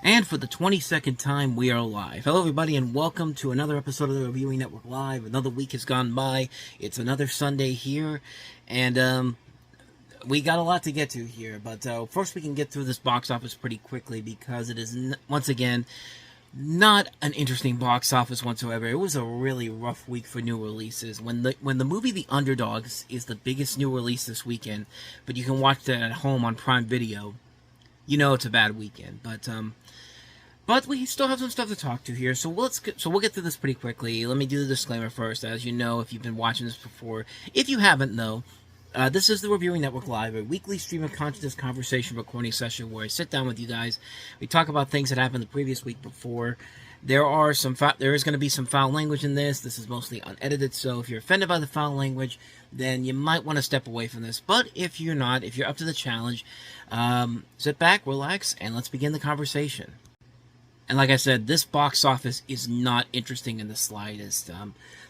And for the 22nd time, we are live. Hello, everybody, and welcome to another episode of the Reviewing Network Live. Another week has gone by. It's another Sunday here, and we got a lot to get to here. But first, we can get through this box office pretty quickly because it is, once again, not an interesting box office whatsoever. It was a really rough week for new releases. When the movie The Underdogs is the biggest new release this weekend, but you can watch that at home on Prime Video, you know it's a bad weekend. But we still have some stuff to talk to here, so we'll get through this pretty quickly. Let me do the disclaimer first. As you know, if you've been watching this before, if you haven't, though, this is the Reviewing Network Live, a weekly stream of consciousness conversation recording session where I sit down with you guys. We talk about things that happened the previous week before. There is going to be some foul language in this. This is mostly unedited, so if you're offended by the foul language, then you might want to step away from this. But if you're not, if you're up to the challenge, sit back, relax, and let's begin the conversation. And like I said, this box office is not interesting in the slightest.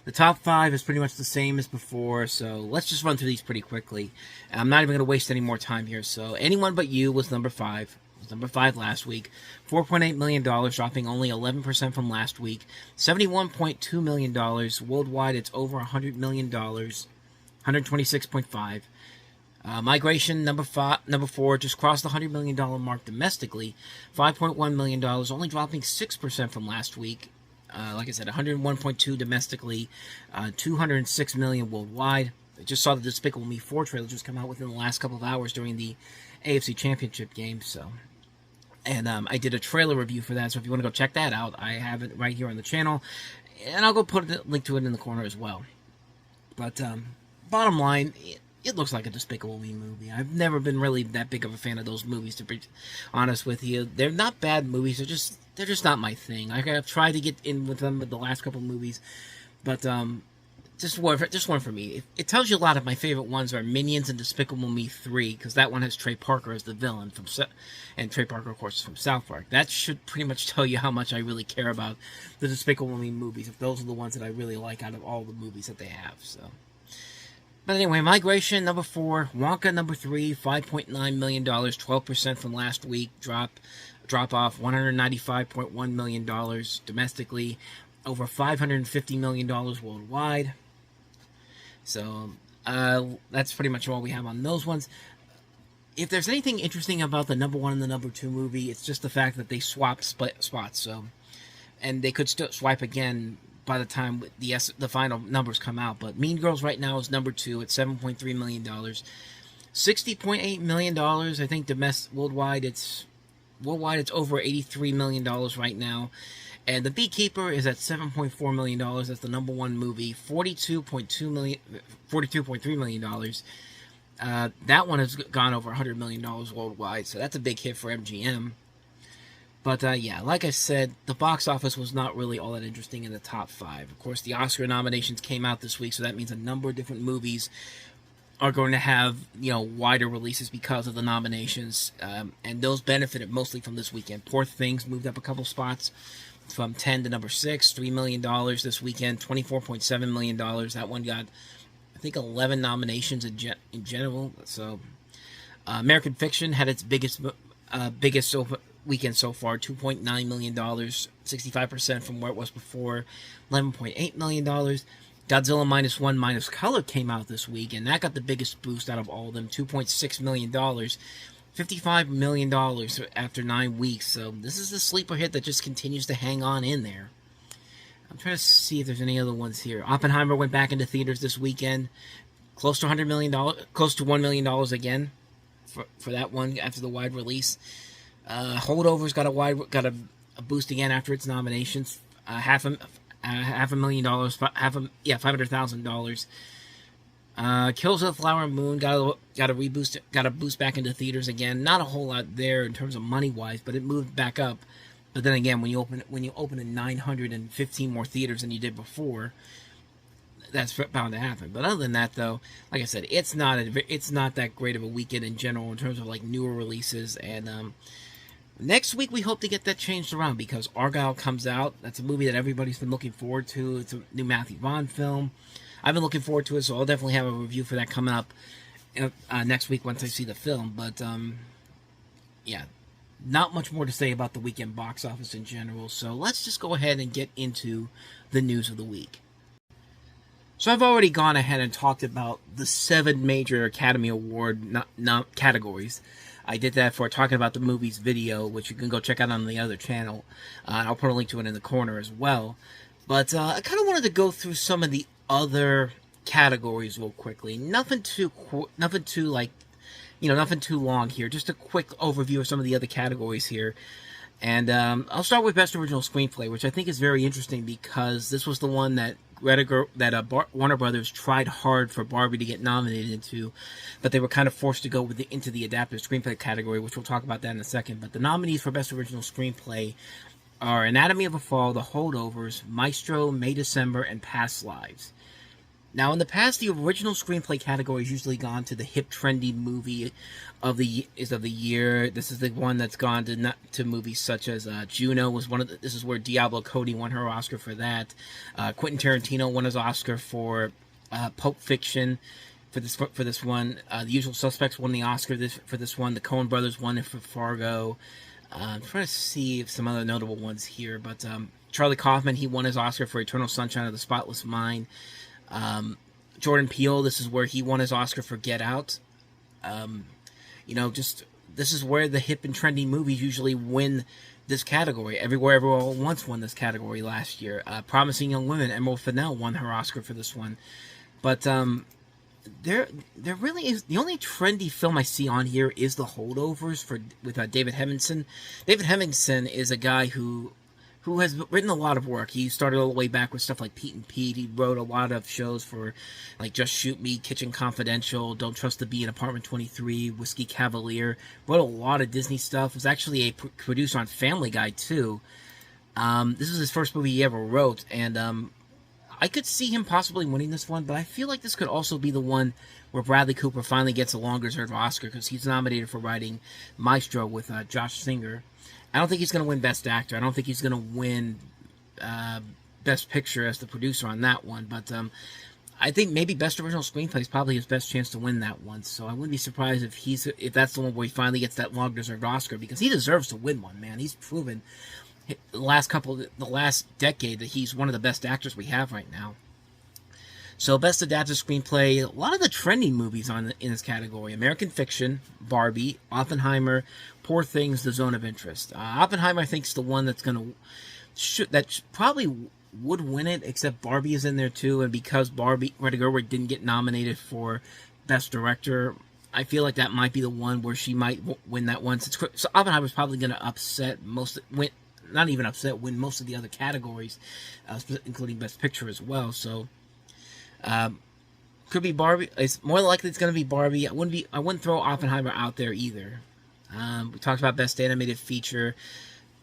The top 5 is pretty much the same as before, so let's just run through these pretty quickly. I'm not even going to waste any more time here. So, Anyone But You was number 5. It was number 5 last week. $4.8 million, dropping only 11% from last week. $71.2 million. Worldwide, it's over $100 million. 126.5. Migration, number 4, just crossed the $100 million mark domestically. $5.1 million, only dropping 6% from last week. Like I said, 101.2 domestically, 206 million worldwide. I just saw the Despicable Me 4 trailer just come out within the last couple of hours during the AFC Championship game. And I did a trailer review for that, so if you want to go check that out, I have it right here on the channel. And I'll go put a link to it in the corner as well. But bottom line, it looks like a Despicable Me movie. I've never been really that big of a fan of those movies, to be honest with you. They're not bad movies. They're just not my thing. I've tried to get in with them with the last couple of movies, but just one for me. It tells you a lot of my favorite ones are Minions and Despicable Me 3, because that one has Trey Parker as the villain, and Trey Parker, of course, is from South Park. That should pretty much tell you how much I really care about the Despicable Me movies, if those are the ones that I really like out of all the movies that they have, so... But anyway, Migration, number 4. Wonka, number 3. $5.9 million, 12% from last week. Drop off. $195.1 million domestically. Over $550 million worldwide. So, that's pretty much all we have on those ones. If there's anything interesting about the number 1 and the number 2 movie, it's just the fact that they swapped spots. So, and they could still swipe again by the time the final numbers come out. But Mean Girls right now is number 2 at $7.3 million. $60.8 million, I think, worldwide. It's over $83 million right now. And The Beekeeper is at $7.4 million. That's the number 1 movie. $42.3 million. That one has gone over $100 million worldwide. So that's a big hit for MGM. But, yeah, like I said, the box office was not really all that interesting in the top 5. Of course, the Oscar nominations came out this week, so that means a number of different movies are going to have, wider releases because of the nominations. And those benefited mostly from this weekend. Poor Things moved up a couple spots from 10 to number 6, $3 million this weekend, $24.7 million. That one got, I think, 11 nominations in general. So, American Fiction had its biggest weekend so far, $2.9 million, 65% from where it was before, $11.8 million. Godzilla Minus One Minus Color came out this week, and that got the biggest boost out of all of them, $2.6 million, $55 million after 9 weeks. So this is the sleeper hit that just continues to hang on in there. I'm trying to see if there's any other ones here. Oppenheimer went back into theaters this weekend, close to $100 million, close to $1 million again for that one after the wide release. Holdovers got a boost again after its nominations. $500,000. Kills of the Flower Moon got a boost back into theaters again. Not a whole lot there in terms of money wise, but it moved back up. But then again, when you open in 915 more theaters than you did before, that's bound to happen. But other than that, though, like I said, it's not that great of a weekend in general in terms of like newer releases. And next week we hope to get that changed around because Argyle comes out. That's a movie that everybody's been looking forward to. It's a new Matthew Vaughn film. I've been looking forward to it, so I'll definitely have a review for that coming up next week once I see the film. But yeah, not much more to say about the weekend box office in general, so let's just go ahead and get into the news of the week. So I've already gone ahead and talked about the 7 major Academy Award categories. I did that for talking about the movies video, which you can go check out on the other channel. I'll put a link to it in the corner as well. But I kind of wanted to go through some of the other categories real quickly. Nothing too long here. Just a quick overview of some of the other categories here. And I'll start with Best Original Screenplay, which I think is very interesting because this was the one that Warner Brothers tried hard for Barbie to get nominated into, but they were kind of forced to go into the adapted screenplay category, which we'll talk about that in a second. But the nominees for Best Original Screenplay are Anatomy of a Fall, The Holdovers, Maestro, May December, and Past Lives. Now, in the past, the original screenplay category has usually gone to the hip, trendy movie of the year. This is the one that's gone to movies such as Juno was one of this is where Diablo Cody won her Oscar for that. Quentin Tarantino won his Oscar for Pulp Fiction for this one. The Usual Suspects won the Oscar for this one. The Coen Brothers won it for Fargo. I'm trying to see if some other notable ones here, but Charlie Kaufman, he won his Oscar for Eternal Sunshine of the Spotless Mind. Jordan Peele, this is where he won his Oscar for Get Out. This is where the hip and trendy movies usually win this category. Everywhere Everywhere Once won this category last year. Promising Young Women, Emerald Fennell won her Oscar for this one. But there really is, the only trendy film I see on here is The Holdovers with David Hemmingson. David Hemmingson is a guy who has written a lot of work. He started all the way back with stuff like Pete and Pete. He wrote a lot of shows for, like, Just Shoot Me, Kitchen Confidential, Don't Trust the Bee in Apartment 23, Whiskey Cavalier. Wrote a lot of Disney stuff. Was actually a producer on Family Guy, too. This was his first movie he ever wrote, and I could see him possibly winning this one, but I feel like this could also be the one where Bradley Cooper finally gets a long-deserved Oscar, because he's nominated for writing Maestro with Josh Singer. I don't think he's going to win Best Actor. I don't think he's going to win Best Picture as the producer on that one. But I think maybe Best Original Screenplay is probably his best chance to win that one. So I wouldn't be surprised if that's the one where he finally gets that long-deserved Oscar, because he deserves to win one, man. He's proven the last decade that he's one of the best actors we have right now. So Best Adapted Screenplay, a lot of the trendy movies in this category: American Fiction, Barbie, Oppenheimer, Poor Things, The Zone of Interest. Oppenheimer, I think, is the one that's that probably would win it, except Barbie is in there too, and because Greta Gerwig didn't get nominated for Best Director, I feel like that might be the one where she might win that one. So Oppenheimer's probably going to win most of the other categories, including Best Picture as well. So could be Barbie. It's more likely it's going to be Barbie. I wouldn't throw Oppenheimer out there either. We talked about Best Animated Feature.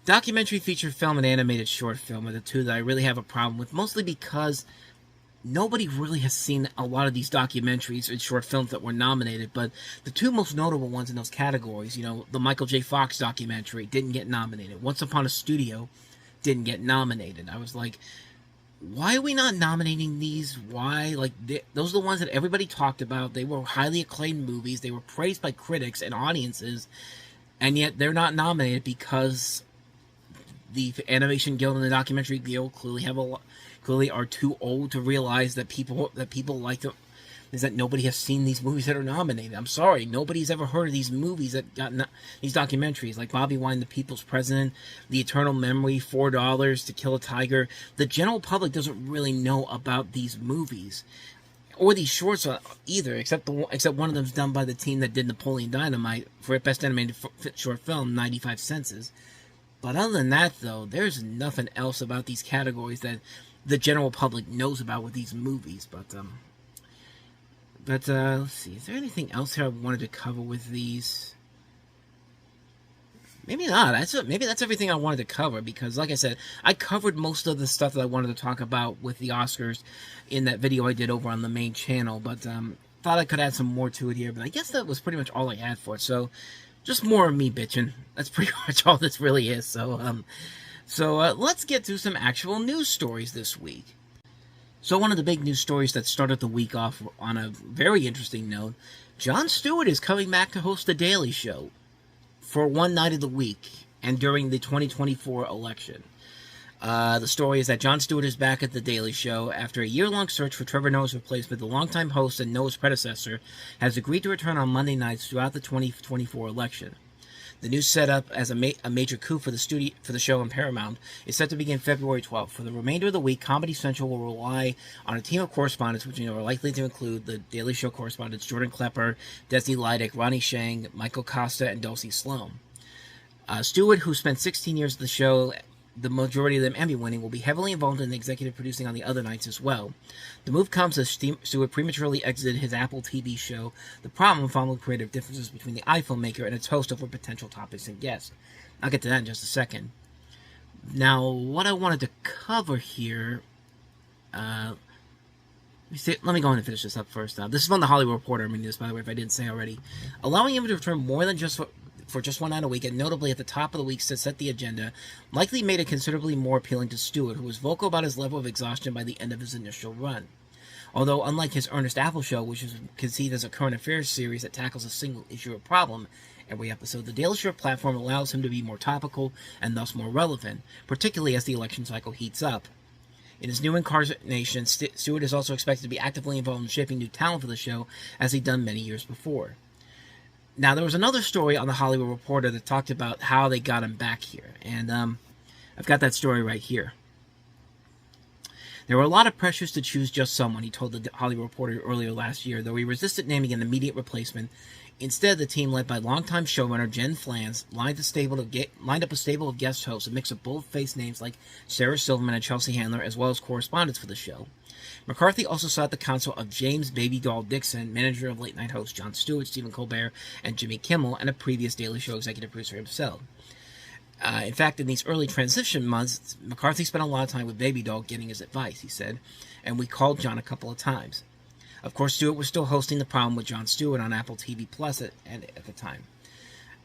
Documentary feature film and animated short film are the two that I really have a problem with, mostly because nobody really has seen a lot of these documentaries and short films that were nominated, but the two most notable ones in those categories, the Michael J. Fox documentary didn't get nominated. Once Upon a Studio didn't get nominated. I was like, why are we not nominating these? Why? Those are the ones that everybody talked about. They were highly acclaimed movies. They were praised by critics and audiences, and yet they're not nominated because the Animation Guild and the Documentary Guild clearly are too old to realize that people like them. Is that nobody has seen these movies that are nominated. I'm sorry, nobody's ever heard of these movies that got these documentaries, like Bobby Wine, The People's President, The Eternal Memory, $4, To Kill a Tiger. The general public doesn't really know about these movies or these shorts either, except one of them's done by the team that did Napoleon Dynamite for Best Animated Short Film, 95 Senses. But other than that, though, there's nothing else about these categories that the general public knows about with these movies. But let's see. Is there anything else here I wanted to cover with these? Maybe not. Maybe that's everything I wanted to cover, because, like I said, I covered most of the stuff that I wanted to talk about with the Oscars in that video I did over on the main channel. But thought I could add some more to it here. But I guess that was pretty much all I had for it. So just more of me bitching. That's pretty much all this really is. So let's get to some actual news stories this week. So one of the big news stories that started the week off on a very interesting note: Jon Stewart is coming back to host The Daily Show for one night of the week and during the 2024 election. The story is that Jon Stewart is back at The Daily Show after a year-long search for Trevor Noah's replacement. The longtime host and Noah's predecessor has agreed to return on Monday nights throughout the 2024 election. The new setup as a major coup for the show on Paramount is set to begin February 12th. For the remainder of the week, Comedy Central will rely on a team of correspondents, which are likely to include the Daily Show correspondents Jordan Klepper, Desi Lydic, Ronnie Chang, Michael Costa, and Dulcie Sloan. Stewart, who spent 16 years at the show, the majority of them Emmy-winning, will be heavily involved in the executive producing on the other nights as well. The move comes as Stewart prematurely exited his Apple TV show, The Problem, following creative differences between the iPhone maker and its host over potential topics and guests. I'll get to that in just a second. Now, what I wanted to cover here... let me go on and finish this up first. This is from the Hollywood Reporter. I mean this, by the way, if I didn't say already. Allowing him to return more than just for just one night a week, and notably at the top of the week to set the agenda, likely made it considerably more appealing to Stewart, who was vocal about his level of exhaustion by the end of his initial run. Although, unlike his Ernest Apple Show, which is conceived as a current affairs series that tackles a single issue or problem every episode, the Daily Show platform allows him to be more topical and thus more relevant, particularly as the election cycle heats up. In his new incarnation, Stewart is also expected to be actively involved in shaping new talent for the show, as he'd done many years before. Now, there was another story on the Hollywood Reporter that talked about how they got him back here, and I've got that story right here. There were a lot of pressures to choose just someone, he told the Hollywood Reporter earlier last year, though he resisted naming an immediate replacement. Instead, the team, led by longtime showrunner Jen Flans, lined up a stable of guest hosts, a mix of bold-faced names like Sarah Silverman and Chelsea Handler, as well as correspondents for the show. McCarthy also sought the counsel of James Baby Doll Dixon, manager of late-night hosts Jon Stewart, Stephen Colbert, and Jimmy Kimmel, and a previous Daily Show executive producer himself. In fact, in these early transition months, McCarthy spent a lot of time with Baby Doll getting his advice, he said, and we called Jon a couple of times. Of course, Stewart was still hosting The Problem with Jon Stewart on Apple TV Plus at the time.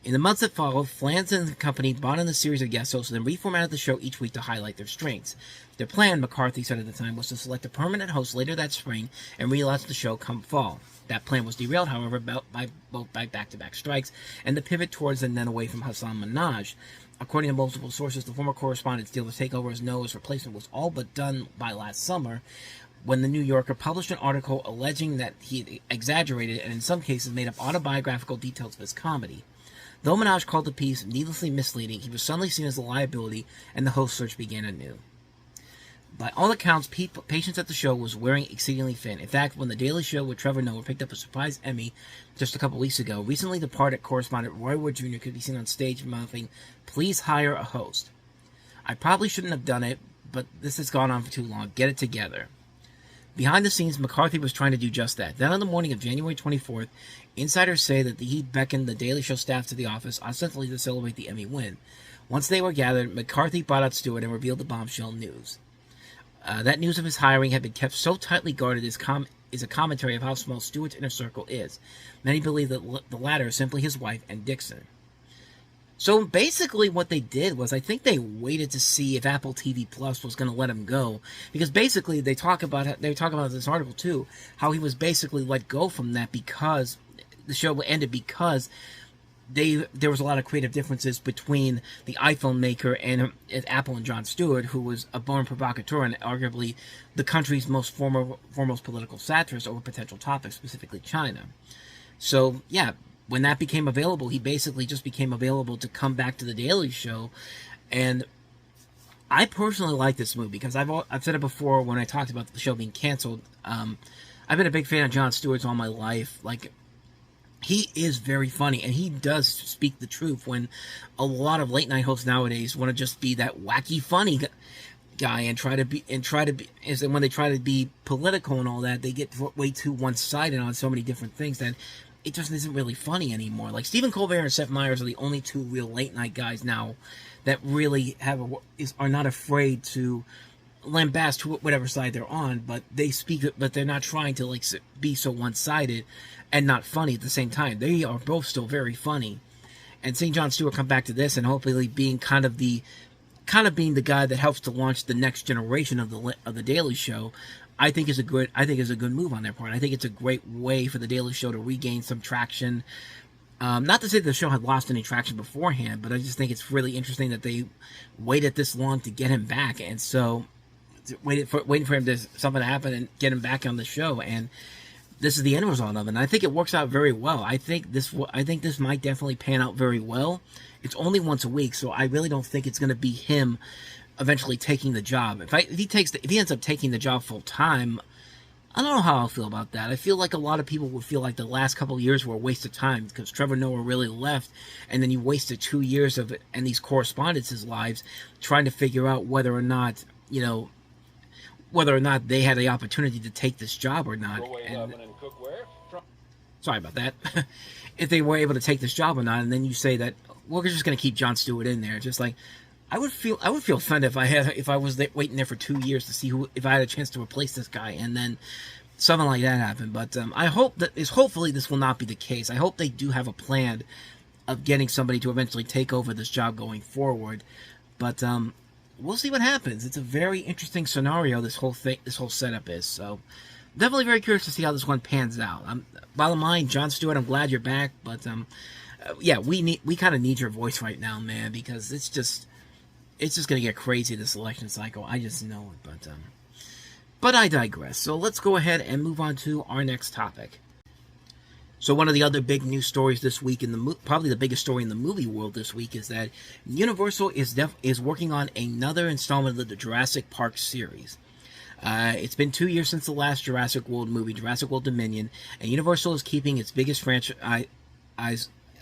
In the months that followed, Flans and the company brought in a series of guest hosts and then reformatted the show each week to highlight their strengths. Their plan, McCarthy said at the time, was to select a permanent host later that spring and relaunch the show come fall. That plan was derailed, however, by back-to-back strikes and the pivot towards and then away from Hasan Minhaj. According to multiple sources, the former correspondent's deal to take over as Noah's replacement was all but done by last summer, when the New Yorker published an article alleging that he exaggerated and in some cases made up autobiographical details of his comedy. Though Minhaj called the piece needlessly misleading, he was suddenly seen as a liability, and the host search began anew. By all accounts, patience at the show was wearing exceedingly thin. In fact, when The Daily Show with Trevor Noah picked up a surprise Emmy just a couple weeks ago, recently departed correspondent Roy Wood Jr. could be seen on stage mouthing, "Please hire a host. I probably shouldn't have done it, but this has gone on for too long. Get it together." Behind the scenes, McCarthy was trying to do just that. Then on the morning of January 24th, insiders say that he beckoned the Daily Show staff to the office, ostensibly to celebrate the Emmy win. Once they were gathered, McCarthy brought out Stewart and revealed the bombshell news. That news of his hiring had been kept so tightly guarded is a commentary of how small Stewart's inner circle is. Many believe that the latter is simply his wife and Dixon. So basically what they did was, I think they waited to see if Apple TV Plus was going to let him go, because basically they talk about in this article too, how he was basically let go from that because the show ended because there was a lot of creative differences between the iPhone maker and Apple and Jon Stewart, who was a born provocateur and arguably the country's most foremost political satirist over potential topics, specifically China. So yeah, when that became available, he basically just became available to come back to The Daily Show. And I personally like this move because I've said it before when I talked about the show being canceled. I've been a big fan of Jon Stewart's all my life. Like, he is very funny, and he does speak the truth when a lot of late night hosts nowadays want to just be that wacky funny guy and when they try to be political and all that, they get way too one-sided on so many different things that it just isn't really funny anymore. Like, Stephen Colbert and Seth Meyers are the only two real late night guys now that really are not afraid to lambast whatever side they're on, but they're not trying to be so one-sided and not funny at the same time. They are both still very funny. And seeing Jon Stewart come back to this and hopefully being kind of being the guy that helps to launch the next generation of the Daily Show, I think is a good move on their part. I think it's a great way for the Daily Show to regain some traction. Not to say the show had lost any traction beforehand, but I just think it's really interesting that they waited this long to get him back, and so waiting for him to something to happen and get him back on the show. And this is the end result of it. And I think it works out very well. I think this might definitely pan out very well. It's only once a week, so I really don't think it's going to be him eventually taking the job. If he ends up taking the job full time, I don't know how I'll feel about that. I feel like a lot of people would feel like the last couple of years were a waste of time because Trevor Noah really left, and then you wasted 2 years of it and these correspondences' lives trying to figure out whether or not they had the opportunity to take this job or not. Sorry about that. If they were able to take this job or not, and then you say that we're just going to keep Jon Stewart in there, just like I would feel offended if I was waiting there for 2 years to see if I had a chance to replace this guy, and then something like that happened. But I hope hopefully this will not be the case. I hope they do have a plan of getting somebody to eventually take over this job going forward. But we'll see what happens. It's a very interesting scenario. This whole setup is, so definitely very curious to see how this one pans out. Bottom line, Jon Stewart, I'm glad you're back, but yeah, we kind of need your voice right now, man, because it's just going to get crazy this election cycle. I just know it, but I digress. So let's go ahead and move on to our next topic. So one of the other big news stories this week, probably the biggest story in the movie world this week, is that Universal is working on another installment of the Jurassic Park series. It's been 2 years since the last Jurassic World movie, Jurassic World Dominion, and Universal is keeping its biggest franchise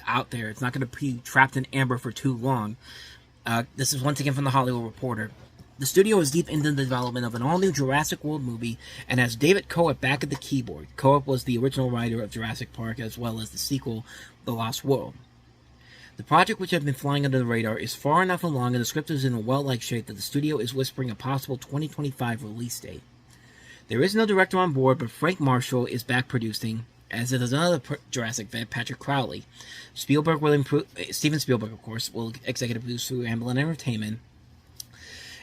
out there. It's not going to be trapped in amber for too long. This is once again from The Hollywood Reporter. The studio is deep into the development of an all-new Jurassic World movie and has David Coop back at the keyboard. Coop was the original writer of Jurassic Park as well as the sequel, The Lost World. The project, which had been flying under the radar, is far enough along and the script is in a well-liked shape that the studio is whispering a possible 2025 release date. There is no director on board, but Frank Marshall is back producing, as it is another Jurassic vet, Patrick Crowley. Steven Spielberg, of course, will executive produce through Amblin Entertainment.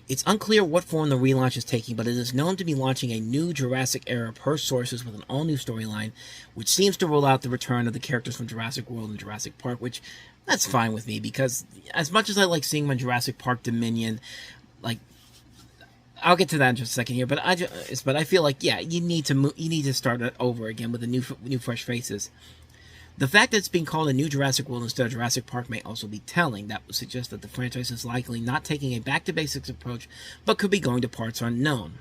It's unclear what form the relaunch is taking, but it is known to be launching a new Jurassic era per sources with an all-new storyline, which seems to roll out the return of the characters from Jurassic World and Jurassic Park, which, that's fine with me, because as much as I like seeing them in Jurassic Park Dominion, like, I'll get to that in just a second here, but I feel like, yeah, you need to start it over again with the new fresh faces. The fact that it's being called a new Jurassic World instead of Jurassic Park may also be telling. That would suggest that the franchise is likely not taking a back-to-basics approach, but could be going to parts unknown.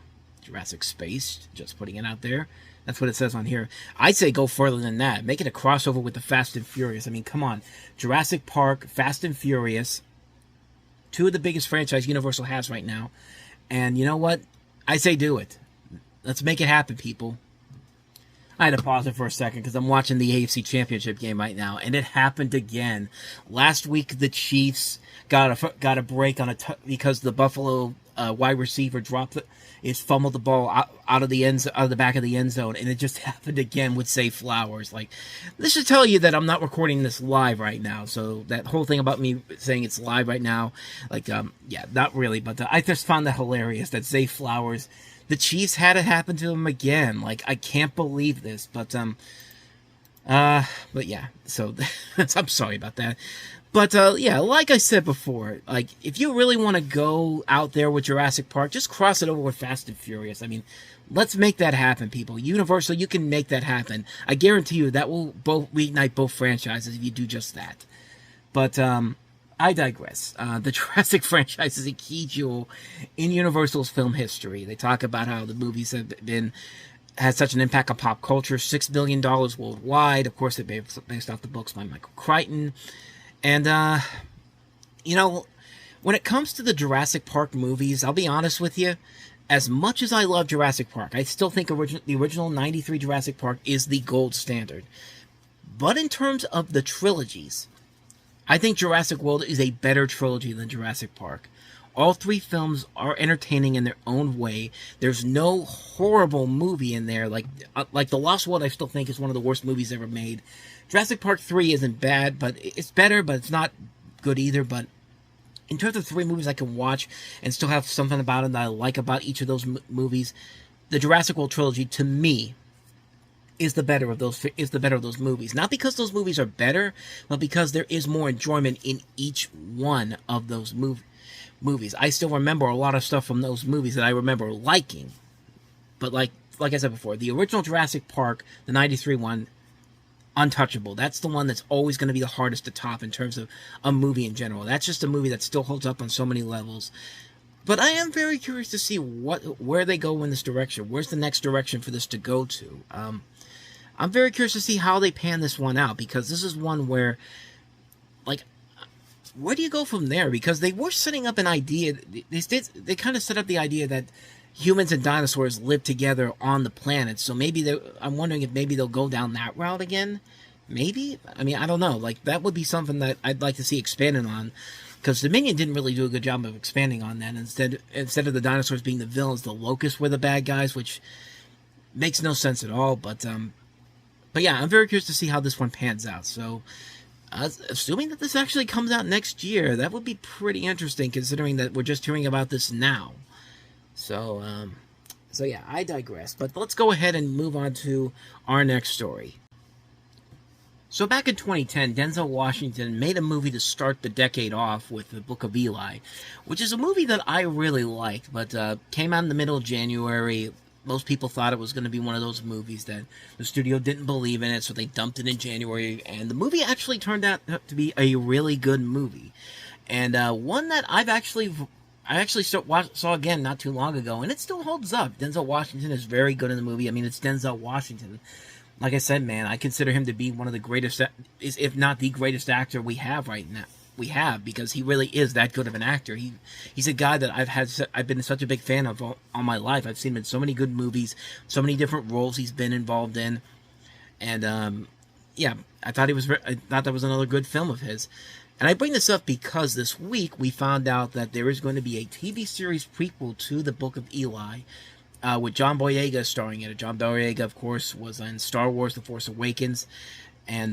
Jurassic Space, just putting it out there. That's what it says on here. I'd say go further than that. Make it a crossover with the Fast and Furious. I mean, come on. Jurassic Park, Fast and Furious, two of the biggest franchises Universal has right now. And you know what? I say do it. Let's make it happen, people. I had to pause it for a second because I'm watching the AFC Championship game right now, and it happened again. Last week, the Chiefs got a break on because the Buffalo wide receiver fumbled the ball out of the back of the end zone, and it just happened again with Zay Flowers. Like, this should tell you that I'm not recording this live right now. So that whole thing about me saying it's live right now, like, yeah, not really. But I just found that hilarious that Zay Flowers. The Chiefs had it happen to him again. Like, I can't believe this, but yeah. So I'm sorry about that. But yeah, like I said before, like if you really want to go out there with Jurassic Park, just cross it over with Fast and Furious. I mean, let's make that happen, people. Universal, you can make that happen. I guarantee you that will reignite both franchises if you do just that. But I digress. The Jurassic franchise is a key jewel in Universal's film history. They talk about how the movies had such an impact on pop culture, $6 billion worldwide. Of course, they're based off the books by Michael Crichton. And, you know, when it comes to the Jurassic Park movies, I'll be honest with you, as much as I love Jurassic Park, I still think the original 93 Jurassic Park is the gold standard. But in terms of the trilogies, I think Jurassic World is a better trilogy than Jurassic Park. All three films are entertaining in their own way. There's no horrible movie in there. Like The Lost World, I still think is one of the worst movies ever made. Jurassic Park 3 isn't bad, but it's better, but it's not good either. But in terms of three movies I can watch and still have something about it that I like about each of those movies, the Jurassic World trilogy, to me, is the better of those movies. Not because those movies are better, but because there is more enjoyment in each one of those movies. I still remember a lot of stuff from those movies that I remember liking. But like I said before, the original Jurassic Park, the 93 one, untouchable. That's the one that's always going to be the hardest to top in terms of a movie in general. That's just a movie that still holds up on so many levels. But I am very curious to see where they go in this direction. Where's the next direction for this to go to? I'm very curious to see how they pan this one out, because this is one where, like, where do you go from there? Because they were setting up an idea. They kind of set up the idea that humans and dinosaurs live together on the planet. So maybe I'm wondering if maybe they'll go down that route again. Maybe? I mean, I don't know. Like, that would be something that I'd like to see expanded on. Because Dominion didn't really do a good job of expanding on that. Instead of the dinosaurs being the villains, the locusts were the bad guys, which makes no sense at all. But yeah, I'm very curious to see how this one pans out. So, assuming that this actually comes out next year, that would be pretty interesting, considering that we're just hearing about this now. So yeah, I digress. But let's go ahead and move on to our next story. So back in 2010, Denzel Washington made a movie to start the decade off with The Book of Eli, which is a movie that I really liked, but came out in the middle of January. Most people thought it was going to be one of those movies that the studio didn't believe in it, so they dumped it in January, and the movie actually turned out to be a really good movie. And one that I actually saw again not too long ago, and it still holds up. Denzel Washington is very good in the movie. I mean, it's Denzel Washington. Like I said, man, I consider him to be one of the greatest, if not the greatest actor we have right now. Because he really is that good of an actor. He's a guy that I've been such a big fan of all my life. I've seen him in so many good movies, so many different roles he's been involved in, and yeah, I thought that was another good film of his. And I bring this up because this week we found out that there is going to be a TV series prequel to The Book of Eli, with John Boyega starring in it. John Boyega, of course, was in Star Wars: The Force Awakens, and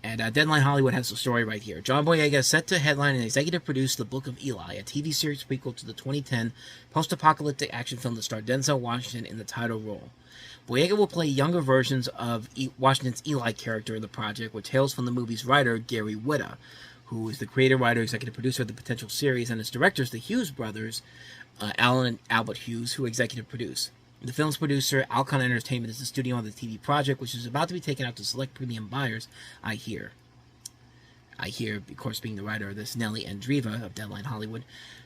Deadline Hollywood has the story right here. John Boyega is set to headline and executive produce The Book of Eli, a TV series prequel to the 2010 post-apocalyptic action film that starred Denzel Washington in the title role. Boyega will play younger versions of Washington's Eli character in the project, with tales from the movie's writer, Gary Whitta, who is the creator, writer, executive producer of the potential series, and its directors, the Hughes brothers, Alan and Albert Hughes, who executive produce. The film's producer, Alcon Entertainment, is the studio on the TV project, which is about to be taken out to select premium buyers, I hear, of course, being the writer of this, Nellie Andriva of Deadline Hollywood.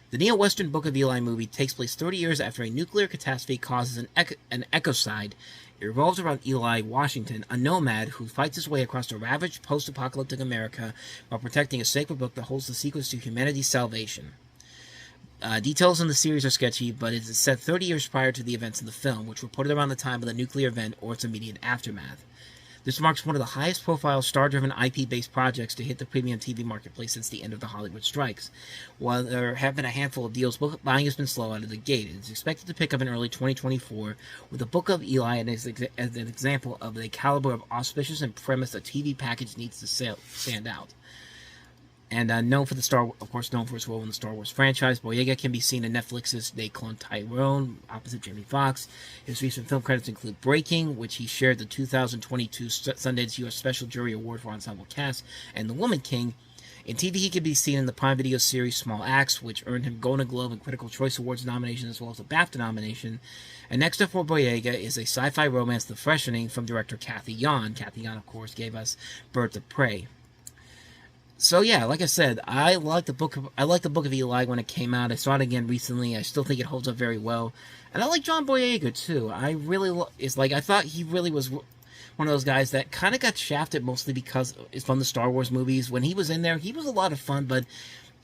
The neo-Western Book of Eli movie takes place 30 years after a nuclear catastrophe causes an ecocide. It revolves around Eli Washington, a nomad who fights his way across a ravaged post-apocalyptic America while protecting a sacred book that holds the secrets to humanity's salvation. Details in the series are sketchy, but it is set 30 years prior to the events in the film, which were put around the time of the nuclear event or its immediate aftermath. This marks one of the highest-profile, star-driven IP-based projects to hit the premium TV marketplace since the end of the Hollywood strikes. While there have been a handful of deals, book buying has been slow out of the gate. It is expected to pick up in early 2024, with the Book of Eli as an example of the caliber of auspicious and premise a TV package needs to stand out. And known for its role in the Star Wars franchise, Boyega can be seen in Netflix's They Clone Tyrone, opposite Jamie Foxx. His recent film credits include Breaking, which he shared the 2022 Sundance U.S. Special Jury Award for Ensemble Cast, and The Woman King. In TV, he can be seen in the Prime Video series Small Axe, which earned him Golden Globe and Critical Choice Awards nominations as well as a BAFTA nomination. And next up for Boyega is a sci-fi romance, The Freshening, from director Kathy Yan. Kathy Yan, of course, gave us Birds of Prey. So yeah, like I said, I liked the Book of Eli when it came out. I saw it again recently. I still think it holds up very well, and I like John Boyega too. I thought he really was one of those guys that kind of got shafted mostly because it's from the Star Wars movies. When he was in there, he was a lot of fun, but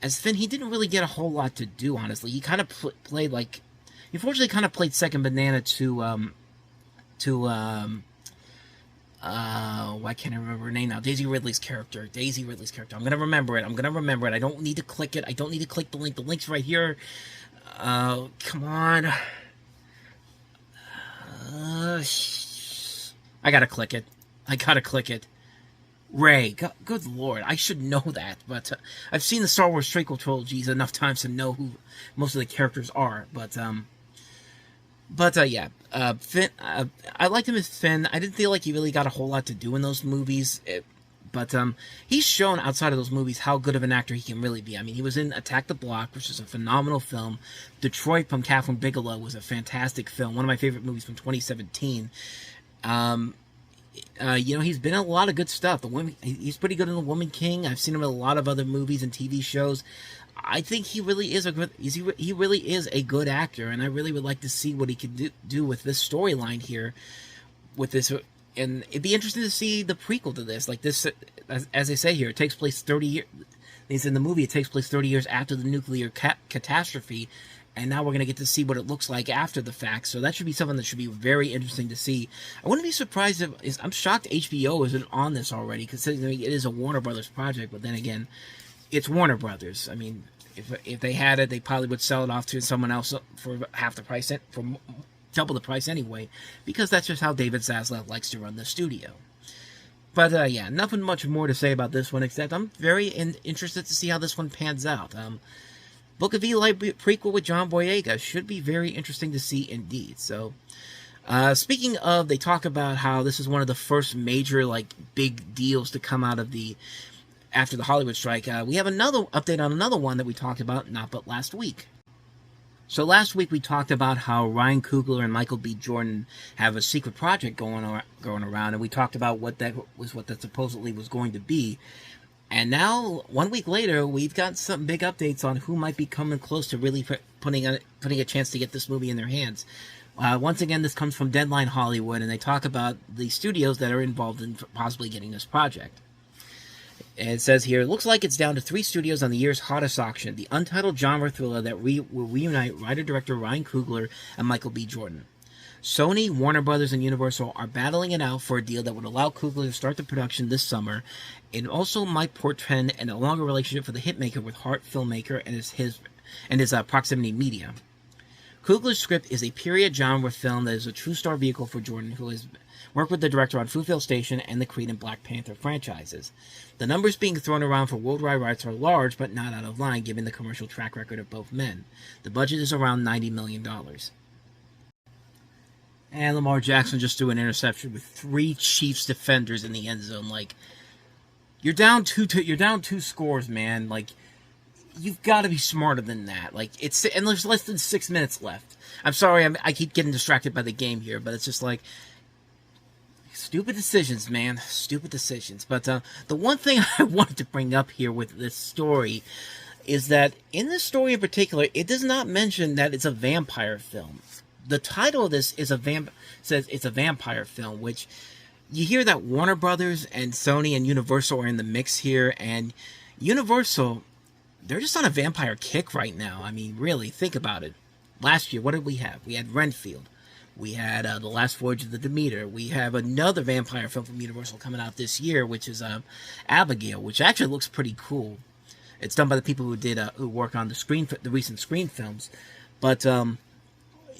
as Finn, he didn't really get a whole lot to do. Honestly, he kind of played second banana to why can't I remember her name now? Daisy Ridley's character. I'm gonna remember it. I don't need to click it. I don't need to click the link. The link's right here. Come on. I gotta click it. Rey. Good lord. I should know that, but I've seen the Star Wars prequel trilogies enough times to know who most of the characters are. But But yeah, Finn. I liked him as Finn. I didn't feel like he really got a whole lot to do in those movies. But he's shown outside of those movies how good of an actor he can really be. I mean, he was in Attack the Block, which is a phenomenal film. Detroit from Catherine Bigelow was a fantastic film, one of my favorite movies from 2017. He's been in a lot of good stuff. He's pretty good in The Woman King. I've seen him in a lot of other movies and TV shows. I think he really is he really is a good actor, and I really would like to see what he could do with this storyline here, with this. And it'd be interesting to see the prequel to this. Like this, as they say here, it takes place 30 years. In the movie, it takes place 30 years after the nuclear catastrophe, and now we're going to get to see what it looks like after the fact. So that should be something that should be very interesting to see. I wouldn't be surprised if I'm shocked HBO isn't on this already, considering it is a Warner Brothers project. But then again, it's Warner Brothers. I mean, if they had it, they probably would sell it off to someone else for half the price, for double the price anyway, because that's just how David Zaslav likes to run the studio. But yeah, nothing much more to say about this one, except I'm very interested to see how this one pans out. Book of Eli prequel with John Boyega should be very interesting to see indeed. So, speaking of, they talk about how this is one of the first major, big deals to come out of after the Hollywood strike. We have another update on another one that we talked about not but last week. So last week we talked about how Ryan Coogler and Michael B. Jordan have a secret project going around, and we talked about what that supposedly was going to be. And now, 1 week later, we've got some big updates on who might be coming close to really putting a chance to get this movie in their hands. Once again, this comes from Deadline Hollywood, and they talk about the studios that are involved in possibly getting this project. And it says here, it looks like it's down to 3 studios on the year's hottest auction, the untitled genre thriller that will reunite writer-director Ryan Coogler and Michael B. Jordan. Sony, Warner Brothers, and Universal are battling it out for a deal that would allow Coogler to start the production this summer. It also might portend a longer relationship for the hitmaker with Hart filmmaker and his Proximity Media. Coogler's script is a period genre film that is a true star vehicle for Jordan, who has worked with the director on Fruitvale Station and the Creed and Black Panther franchises. The numbers being thrown around for worldwide rights are large, but not out of line given the commercial track record of both men. The budget is around $90 million. And Lamar Jackson just threw an interception with 3 Chiefs defenders in the end zone. You're down 2 scores, man. You've got to be smarter than that. And there's less than 6 minutes left. I'm sorry, I keep getting distracted by the game here, but it's just stupid decisions, man. Stupid decisions. But the one thing I wanted to bring up here with this story is that in this story in particular, it does not mention that it's a vampire film. The title of this says it's a vampire film, which you hear that Warner Brothers and Sony and Universal are in the mix here, and Universal, they're just on a vampire kick right now. I mean, really, think about it. Last year, what did we have? We had Renfield. We had The Last Voyage of the Demeter. We have another vampire film from Universal coming out this year, which is Abigail, which actually looks pretty cool. It's done by the people who work on the recent Scream films. But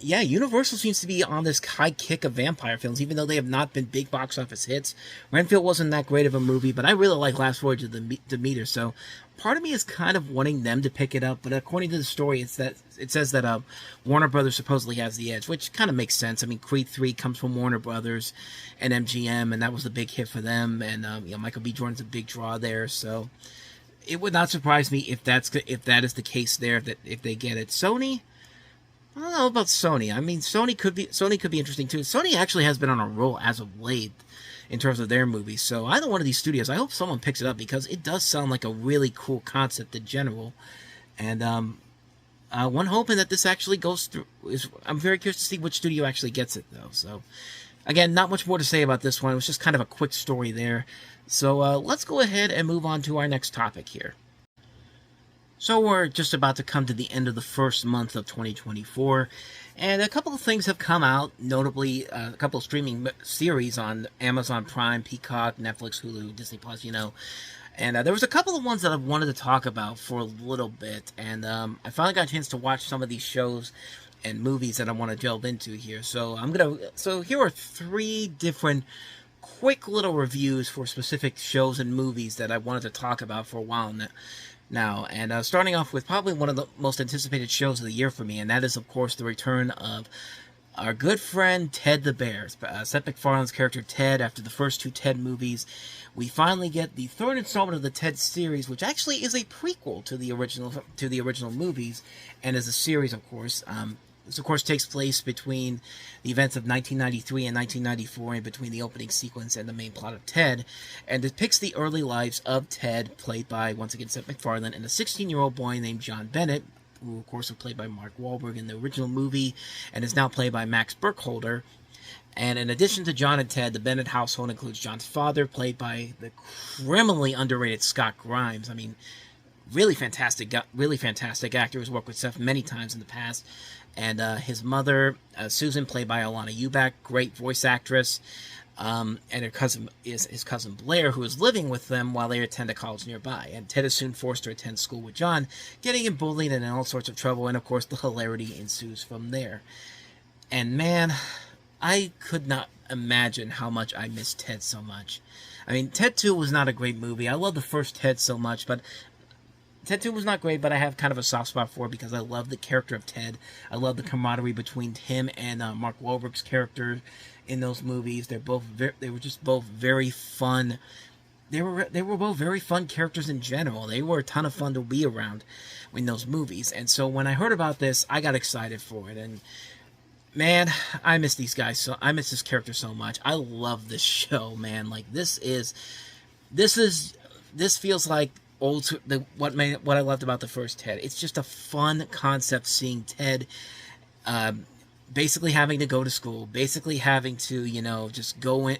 yeah, Universal seems to be on this high kick of vampire films, even though they have not been big box office hits. Renfield wasn't that great of a movie, but I really like Last Voyage of the Demeter, so part of me is kind of wanting them to pick it up, but according to the story, it says that Warner Brothers supposedly has the edge, which kind of makes sense. I mean, Creed 3 comes from Warner Brothers and MGM, and that was the big hit for them, and Michael B. Jordan's a big draw there, so it would not surprise me if that is the case there, if they get it. Sony, I don't know about Sony. I mean, Sony could be interesting too. Sony actually has been on a roll as of late in terms of their movies. So either one of these studios, I hope someone picks it up because it does sound like a really cool concept in general. And one hoping that this actually goes through. I'm very curious to see which studio actually gets it though. So again, not much more to say about this one. It was just kind of a quick story there. So let's go ahead and move on to our next topic here. So we're just about to come to the end of the first month of 2024, and a couple of things have come out, notably a couple of streaming series on Amazon Prime, Peacock, Netflix, Hulu, Disney Plus, and there was a couple of ones that I wanted to talk about for a little bit, and I finally got a chance to watch some of these shows and movies that I want to delve into here. So here are 3 different quick little reviews for specific shows and movies that I wanted to talk about for a while now, and starting off with probably one of the most anticipated shows of the year for me, and that is, of course, the return of our good friend Ted the Bear, Seth MacFarlane's character Ted. After the first 2 Ted movies, we finally get the 3rd installment of the Ted series, which actually is a prequel to the original movies, and is a series, of course. This, of course, takes place between the events of 1993 and 1994, and between the opening sequence and the main plot of Ted, and depicts the early lives of Ted, played by, once again, Seth MacFarlane, and a 16-year-old boy named John Bennett, who, of course, was played by Mark Wahlberg in the original movie, and is now played by Max Burkholder. And in addition to John and Ted, the Bennett household includes John's father, played by the criminally underrated Scott Grimes. I mean, really fantastic actor who's worked with Seth many times in the past. And his mother, Susan, played by Alana Eubank, great voice actress. And her cousin is his cousin Blair, who is living with them while they attend a college nearby. And Ted is soon forced to attend school with John, getting him bullied and in all sorts of trouble, and of course the hilarity ensues from there. And man, I could not imagine how much I missed Ted so much. I mean, Ted 2 was not a great movie. I love the first Ted so much, but Ted 2 was not great, but I have kind of a soft spot for it because I love the character of Ted. I love the camaraderie between him and Mark Wahlberg's character in those movies. They were just both very fun. They were both very fun characters in general. They were a ton of fun to be around in those movies. And so when I heard about this, I got excited for it. And man, I miss these guys. So I miss this character so much. I love this show, man. Like this feels like what I loved about the first Ted. It's just a fun concept seeing Ted basically having to go to school, basically having to, just go in,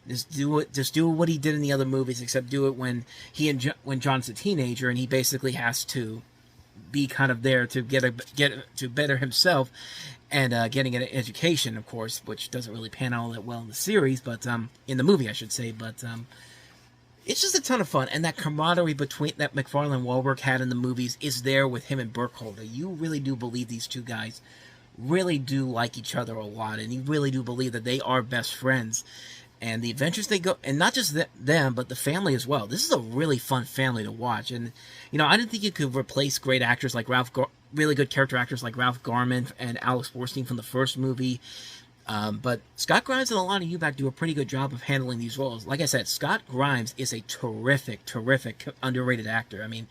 just do what he did in the other movies, except do it when when John's a teenager, and he basically has to be kind of there to get to better himself, and getting an education, of course, which doesn't really pan out all that well in the series, but in the movie, I should say, but it's just a ton of fun, and that camaraderie between that MacFarlane and Wahlberg had in the movies is there with him and Burkholder. You really do believe these two guys really do like each other a lot, and you really do believe that they are best friends. And the adventures they go, and not just them, but the family as well. This is a really fun family to watch, and I didn't think you could replace great actors like really good character actors like Ralph Garman and Alex Borstein from the first movie. But Scott Grimes and Alana Eubank do a pretty good job of handling these roles. Like I said, Scott Grimes is a terrific, underrated actor. I mean,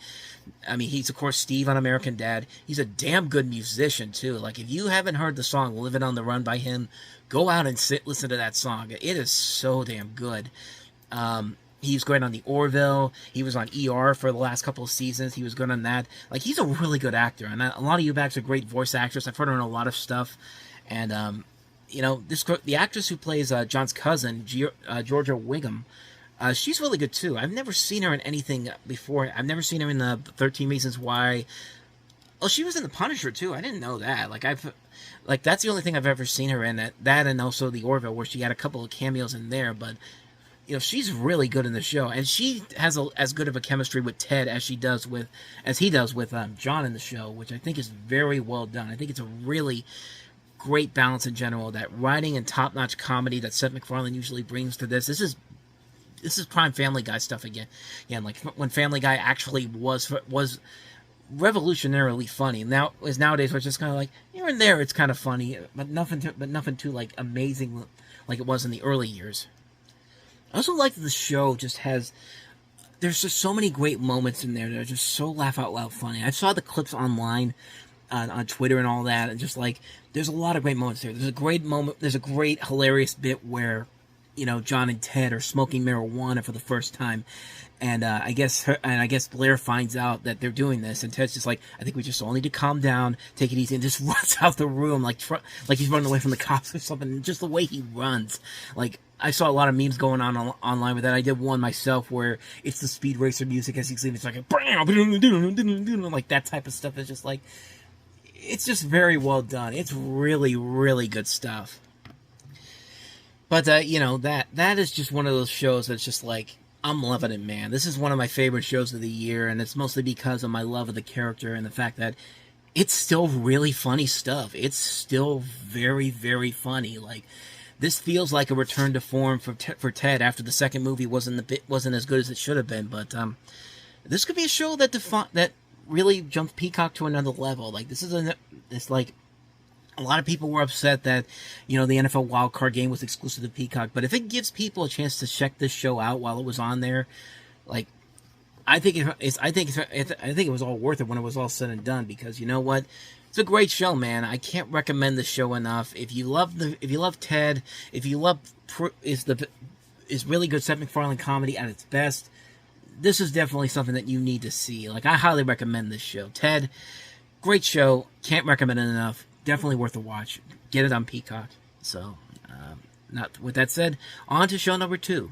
he's, of course, Steve on American Dad. He's a damn good musician, too. Like, if you haven't heard the song Living on the Run by him, go out and listen to that song. It is so damn good. He's great on The Orville. He was on ER for the last couple of seasons. He was good on that. Like, he's a really good actor. And Alana Eubank's a great voice actress. I've heard her in a lot of stuff. And, the actress who plays John's cousin, Georgia Wiggum, she's really good too. I've never seen her in anything before. I've never seen her in the 13 Reasons Why. Oh, she was in The Punisher too. I didn't know that. That's the only thing I've ever seen her in. That and also The Orville, where she had a couple of cameos in there. But she's really good in the show, and she has as good of a chemistry with Ted as he does with John in the show, which I think is very well done. I think it's a really great balance in general. That writing and top-notch comedy that Seth MacFarlane usually brings to this. This is prime Family Guy stuff again. Yeah, like when Family Guy actually was revolutionarily funny. Nowadays, it's just kind of like here and there, it's kind of funny, but nothing too like amazing like it was in the early years. I also like that the show there's just so many great moments in there that are just so laugh out loud funny. I saw the clips online on Twitter and all that, and just like there's a lot of great moments there. There's a great hilarious bit where John and Ted are smoking marijuana for the first time, and I guess Blair finds out that they're doing this, and Ted's just like, I think we just all need to calm down, take it easy, and just runs out the room like he's running away from the cops or something. And just the way he runs, like I saw a lot of memes going on online with that. I did one myself where it's the Speed Racer music as he's leaving. It's like like that type of stuff. Is just like, it's just very well done. It's really, really good stuff. But, that is just one of those shows that's just like, I'm loving it, man. This is one of my favorite shows of the year, and it's mostly because of my love of the character and the fact that it's still really funny stuff. It's still very, very funny. Like, this feels like a return to form for Ted after the second movie wasn't as good as it should have been. But this could be a show that really jumped Peacock to another level. Like, this is A lot of people were upset that, the NFL wildcard game was exclusive to Peacock. But if it gives people a chance to check this show out while it was on there, like, I think it was all worth it when it was all said and done. Because you know what, it's a great show, man. I can't recommend the show enough. If you love Ted, if you love is really good Seth MacFarlane comedy at its best, this is definitely something that you need to see. Like, I highly recommend this show. Ted, great show. Can't recommend it enough. Definitely worth a watch. Get it on Peacock. So, not with that said, on to show number 2.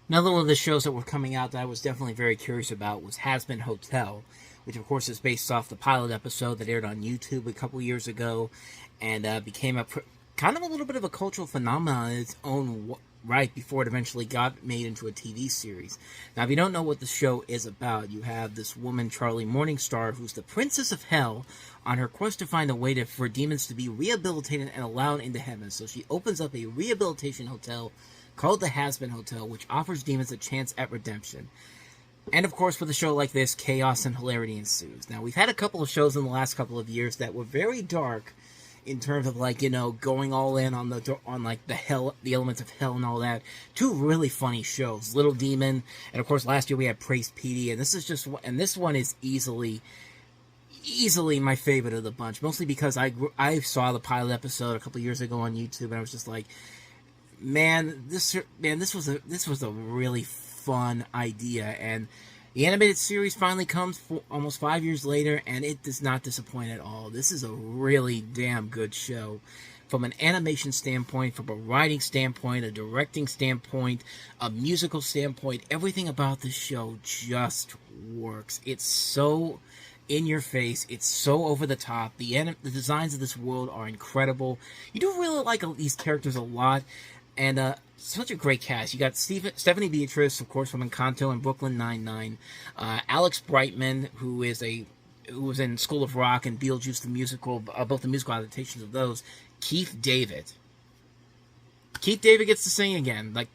Another one of the shows that were coming out that I was definitely very curious about was Hazbin Hotel, which of course is based off the pilot episode that aired on YouTube a couple years ago, and became kind of a little bit of a cultural phenomenon in its own right before it eventually got made into a TV series. Now, if you don't know what the show is about, you have this woman, Charlie Morningstar, who's the princess of hell on her quest to find a way for demons to be rehabilitated and allowed into heaven. So she opens up a rehabilitation hotel called the Hazbin Hotel, which offers demons a chance at redemption. And of course, with a show like this, chaos and hilarity ensues. Now, we've had a couple of shows in the last couple of years that were very dark in terms of, like, going all in on the elements of hell and all that. 2 really funny shows, Little Demon, and of course last year we had Praise Petey, and this one is easily my favorite of the bunch, mostly because I saw the pilot episode a couple years ago on YouTube, and I was just like, this was a really fun idea, and the animated series finally comes almost 5 years later, and it does not disappoint at all. This is a really damn good show. From an animation standpoint, from a writing standpoint, a directing standpoint, a musical standpoint, everything about this show just works. It's so in your face. It's so over the top. The designs of this world are incredible. You do really like these characters a lot. And such a great cast. You got Stephanie Beatrice, of course, from Encanto and Brooklyn Nine-Nine. Alex Brightman, who was in School of Rock and Beetlejuice the musical, both the musical adaptations of those. Keith David. Keith David gets to sing again. Like,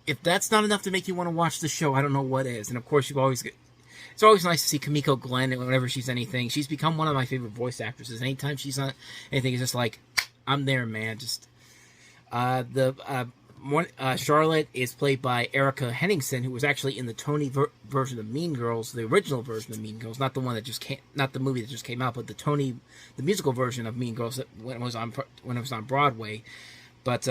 if that's not enough to make you want to watch the show, I don't know what is. And of course, it's always nice to see Kimiko Glenn whenever she's anything. She's become one of my favorite voice actresses. Anytime she's on anything, it's just like, I'm there, man. Just Charlotte is played by Erica Henningsen, who was actually in the Tony version of Mean Girls, the original version of Mean Girls, not the one that not the movie that just came out, but the musical version of Mean Girls when it was on Broadway. But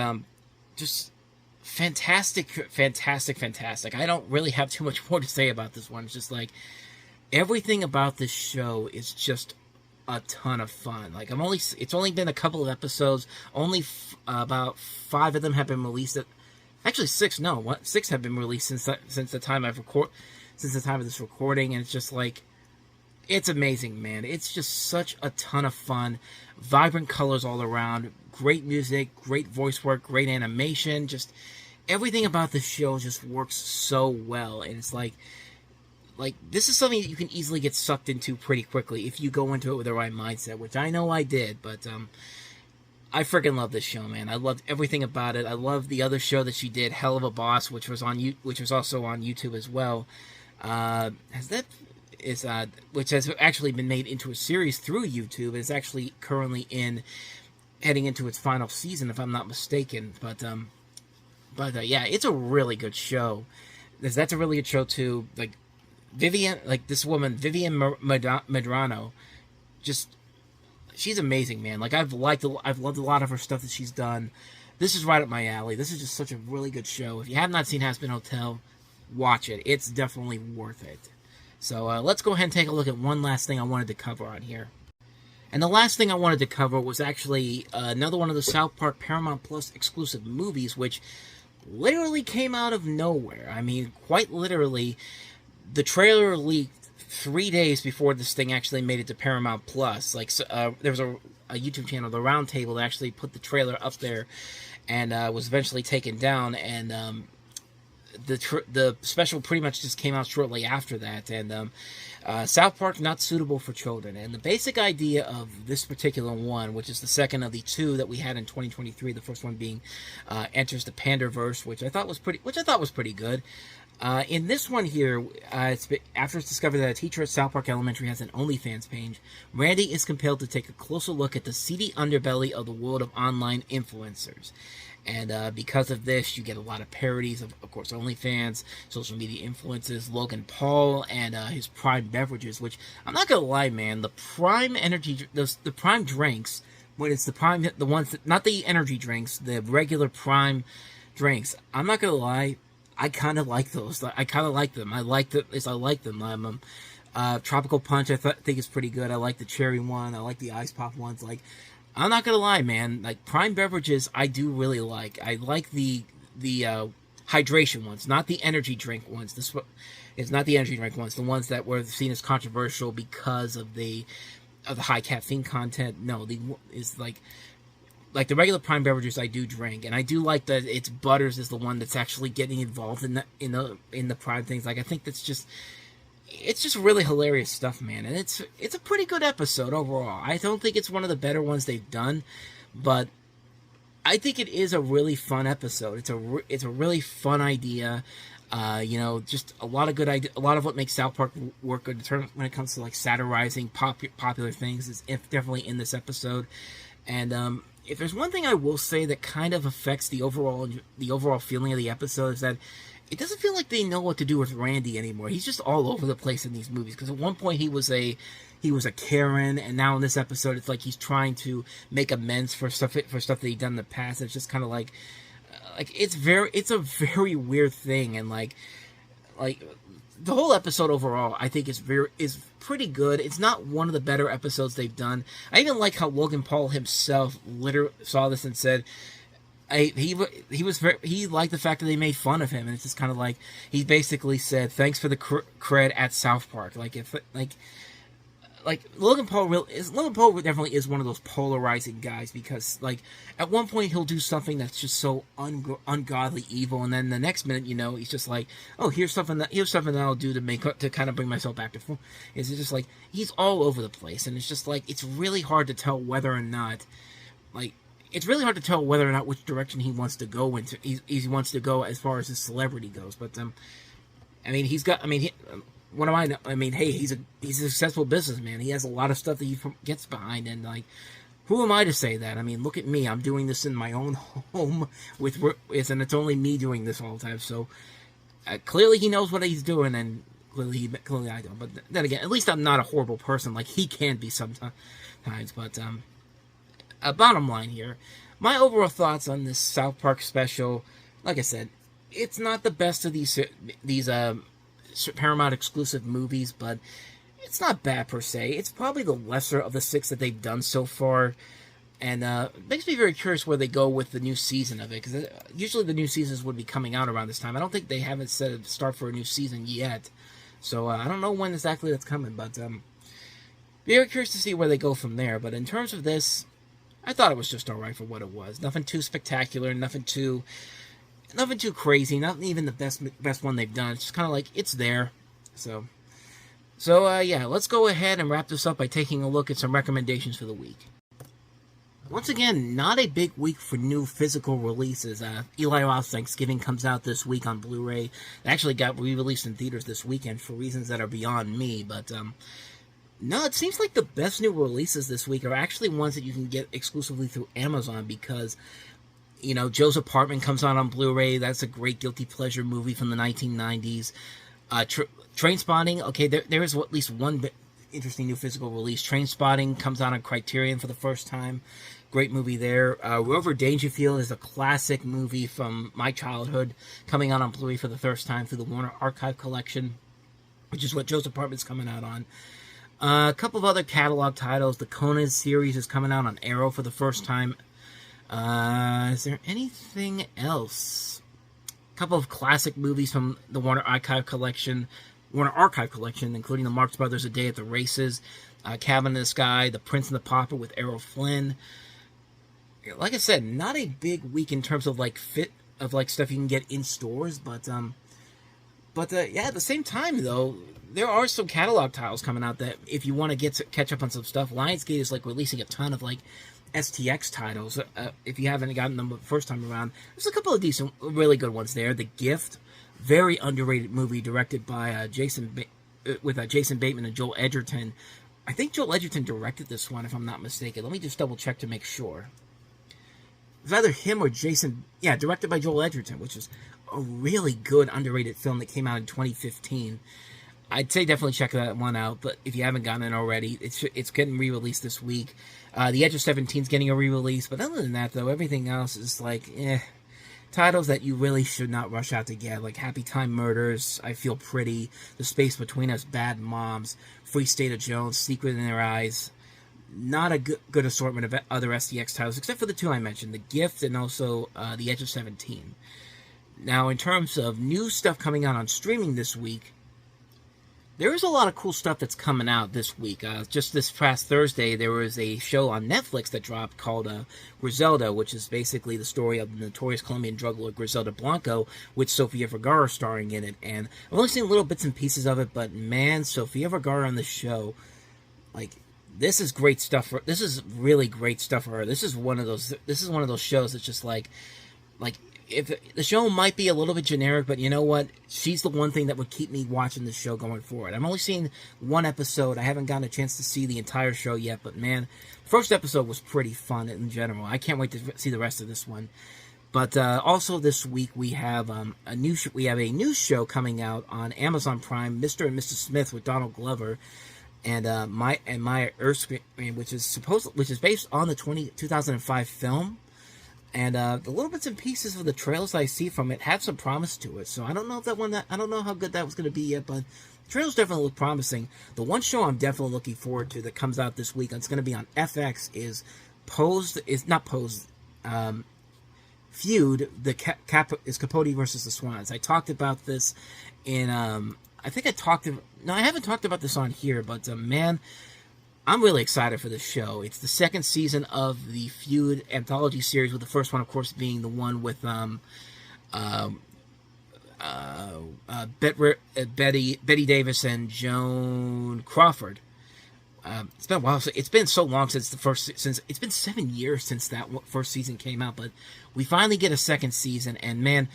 just fantastic. I don't really have too much more to say about this one. It's just like everything about this show is just a ton of fun. Like, it's only been a couple of episodes. Only about 5 of them have been released. Actually, 6. No, 6 have been released since the time of this recording, and it's just like, it's amazing, man. It's just such a ton of fun. Vibrant colors all around. Great music, great voice work, great animation. Just everything about the show just works so well, and it's like this is something that you can easily get sucked into pretty quickly if you go into it with the right mindset, which I know I did, but I freaking love this show, man. I loved everything about it. I love the other show that she did, Hell of a Boss, which was also on YouTube as well. Which has actually been made into a series through YouTube. It's actually currently heading into its final season, if I'm not mistaken. But yeah, it's a really good show. That's a really good show too. Like, Vivian Medrano, she's amazing, man. Like, I've loved a lot of her stuff that she's done. This is right up my alley. This is just such a really good show. If you have not seen Hazbin Hotel, watch it. It's definitely worth it. So let's go ahead and take a look at one last thing I wanted to cover on here. And the last thing I wanted to cover was actually another one of the South Park Paramount Plus exclusive movies, which literally came out of nowhere. I mean, quite literally. The trailer leaked 3 days before this thing actually made it to Paramount Plus. Like, there was a YouTube channel, The Roundtable, that actually put the trailer up there, and was eventually taken down. And the special pretty much just came out shortly after that. And South Park, not suitable for children. And the basic idea of this particular one, which is the second of the 2 that we had in 2023, the first one being Enters the Panderverse, which I thought was pretty good. In this one here, after it's discovered that a teacher at South Park Elementary has an OnlyFans page, Randy is compelled to take a closer look at the seedy underbelly of the world of online influencers. And because of this, you get a lot of parodies of course, OnlyFans, social media influencers, Logan Paul, and his Prime beverages. Which I'm not gonna lie, man, the Prime energy, the Prime drinks, when it's the Prime, the ones that, not the energy drinks, the regular Prime drinks. I'm not gonna lie, I kind of like those. I kind of like them. I like them. Tropical Punch, think is pretty good. I like the cherry one. I like the ice pop ones. Like, I'm not gonna lie, man. Like, Prime beverages, I do really like. I like the hydration ones, not the energy drink ones. This is not the energy drink ones. The ones that were seen as controversial because of the high caffeine content. No, is like the regular Prime beverages I do drink, and I do like that it's Butters is the one that's actually getting involved in the Prime things. Like, I think it's just really hilarious stuff, man, and it's a pretty good episode overall. I don't think it's one of the better ones they've done, but I think it is a really fun episode. It's a really fun idea. Just a lot of good idea. A lot of what makes South Park work good when it comes to like satirizing popular things is definitely in this episode, and if there's one thing I will say that kind of affects the overall feeling of the episode, is that it doesn't feel like they know what to do with Randy anymore. He's just all over the place in these movies. Because at one point he was a Karen, and now in this episode it's like he's trying to make amends for stuff that he'd done in the past. It's just kind of like it's a very weird thing, and like the whole episode overall, I think is pretty good. It's not one of the better episodes they've done. I even like how Logan Paul himself literally saw this and said he liked the fact that they made fun of him, and it's just kind of like he basically said thanks for the cred at South Park. Logan Paul definitely is one of those polarizing guys, because like at one point he'll do something that's just so ungodly evil, and then the next minute, he's just like, oh, here's something that I'll do to kind of bring myself back to full. It's just like he's all over the place, and it's just like it's really hard to tell whether or not which direction he wants to go into. He wants to go as far as his celebrity goes, but what am I know? I mean, hey, he's a successful businessman. He has a lot of stuff that he gets behind, and like, who am I to say that? I mean, look at me. I'm doing this in my own home and it's only me doing this all the time. So clearly he knows what he's doing, and clearly I don't. But then again, at least I'm not a horrible person like he can be sometimes. But bottom line here, my overall thoughts on this South Park special, like I said, it's not the best of these Paramount exclusive movies, but it's not bad per se. It's probably the lesser of the 6 that they've done so far, and it makes me very curious where they go with the new season of it, because usually the new seasons would be coming out around this time. I don't think they haven't set a start for a new season yet, so I don't know when exactly that's coming, but very curious to see where they go from there. But in terms of this, I thought it was just alright for what it was. Nothing too spectacular, nothing too crazy, not even the best one they've done. It's just kind of like, it's there. So yeah, let's go ahead and wrap this up by taking a look at some recommendations for the week. Once again, not a big week for new physical releases. Eli Roth's Thanksgiving comes out this week on Blu-ray. It actually got re-released in theaters this weekend for reasons that are beyond me, but no, it seems like the best new releases this week are actually ones that you can get exclusively through Amazon, because Joe's Apartment comes out on Blu-ray. That's a great guilty pleasure movie from the 1990s. Trainspotting, okay, there is at least one interesting new physical release. Trainspotting comes out on Criterion for the first time. Great movie there. Rover Dangerfield is a classic movie from my childhood, coming out on Blu-ray for the first time through the Warner Archive Collection, which is what Joe's Apartment's coming out on. A couple of other catalog titles. The Conan series is coming out on Arrow for the first time. Is there anything else? A couple of classic movies from the Warner Archive Collection, including the Marx Brothers' A Day at the Races, Cabin in the Sky, The Prince and the Pauper with Errol Flynn. Like I said, not a big week in terms of stuff you can get in stores, but yeah, at the same time though, there are some catalog titles coming out that if you want to catch up on some stuff, Lionsgate is releasing a ton of STX titles. If you haven't gotten them the first time around, there's a couple of decent, really good ones there. The Gift, Very underrated movie directed by Jason Bateman and Joel Edgerton. I think Joel Edgerton directed this one, if I'm not mistaken. Let me just double check to make sure. It's either him or Jason. Yeah, directed by Joel Edgerton, which is a really good underrated film that came out in 2015. I'd say definitely check that one out, but if you haven't gotten it already, it's getting re-released this week. The Edge of 17 is getting a re-release, but other than that, though, everything else is like, titles that you really should not rush out to get, like Happy Time Murders, I Feel Pretty, The Space Between Us, Bad Moms, Free State of Jones, Secret in Their Eyes. Not a good assortment of other SDX titles, except for the two I mentioned, The Gift and also The Edge of 17. Now, in terms of new stuff coming out on streaming this week, there is a lot of cool stuff that's coming out this week. Just this past Thursday, there was a show on Netflix that dropped called Griselda, which is basically the story of the notorious Colombian drug lord Griselda Blanco, with Sofia Vergara starring in it. And I've only seen little bits and pieces of it, but man, Sofia Vergara on the show, like, this is great stuff. This is really great stuff for her. This is one of those shows that's just like. If the show might be a little bit generic, but you know what? She's the one thing that would keep me watching this show going forward. I'm only seeing one episode. I haven't gotten a chance to see the entire show yet, but man, the first episode was pretty fun in general. I can't wait to see the rest of this one. But also this week we have a new show coming out on Amazon Prime, Mr. and Mrs. Smith with Donald Glover, and Maya Erskine, which is based on the 2005 film. And the little bits and pieces of the trailers I see from it have some promise to it. So I don't know I don't know how good that was going to be yet, but the trailers definitely look promising. The one show I'm definitely looking forward to that comes out this week, and it's going to be on FX, is Feud. Is Capote versus the Swans. I talked about this in I haven't talked about this on here, but man, I'm really excited for this show. It's the second season of the Feud anthology series, with the first one, of course, being the one with Betty Davis and Joan Crawford. It's been a while. It's been so long since it's been 7 years since that first season came out, but we finally get a second season, and man,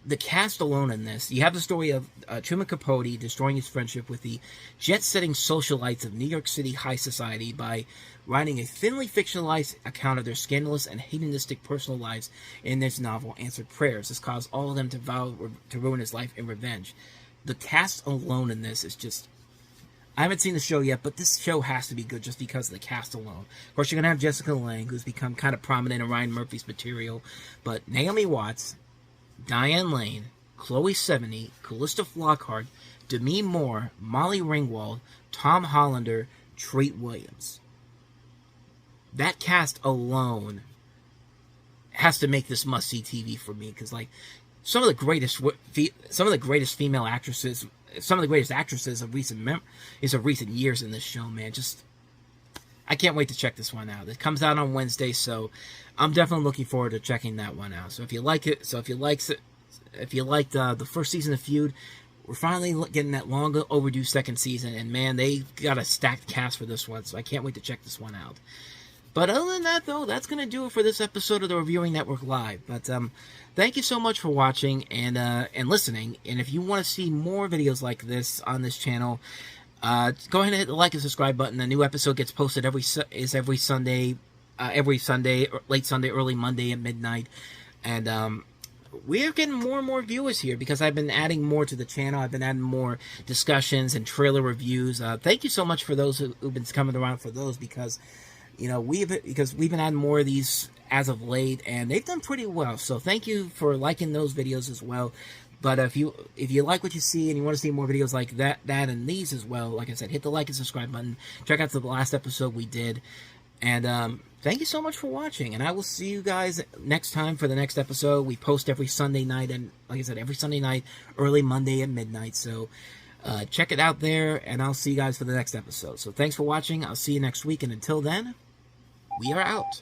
the cast alone in this, you have the story of Truman Capote destroying his friendship with the jet-setting socialites of New York City high society by writing a thinly fictionalized account of their scandalous and hedonistic personal lives in this novel, Answered Prayers. This caused all of them to vow to ruin his life in revenge. The cast alone in this is just... I haven't seen the show yet, but this show has to be good just because of the cast alone. Of course, you're going to have Jessica Lange, who's become kind of prominent in Ryan Murphy's material, but Naomi Watts, Diane Lane, Chloe Sevigny, Callista Flockhart, Demi Moore, Molly Ringwald, Tom Hollander, Treat Williams. That cast alone has to make this must-see TV for me, because like some of the greatest female actresses, some of the greatest actresses of recent years in this show, man. Just, I can't wait to check this one out. It comes out on Wednesday, so I'm definitely looking forward to checking that one out. So if you like it, if you liked the first season of Feud, we're finally getting that long overdue second season, and man, they got a stacked cast for this one, so I can't wait to check this one out. But other than that, though, that's going to do it for this episode of the Reviewing Network Live. But thank you so much for watching and listening. And if you want to see more videos like this on this channel, go ahead and hit the like and subscribe button. A new episode gets posted every Sunday, late Sunday, early Monday at midnight. And we are getting more and more viewers here because I've been adding more to the channel. I've been adding more discussions and trailer reviews. Thank you so much for those who've been coming around for those, because you know, we've been adding more of these as of late, and they've done pretty well. So thank you for liking those videos as well. But if you like what you see and you want to see more videos like that and these as well, like I said, hit the like and subscribe button. Check out the last episode we did. And thank you so much for watching. And I will see you guys next time for the next episode. We post every Sunday night, and like I said, every Sunday night, early Monday at midnight. So check it out there, and I'll see you guys for the next episode. So thanks for watching. I'll see you next week, and until then, we are out.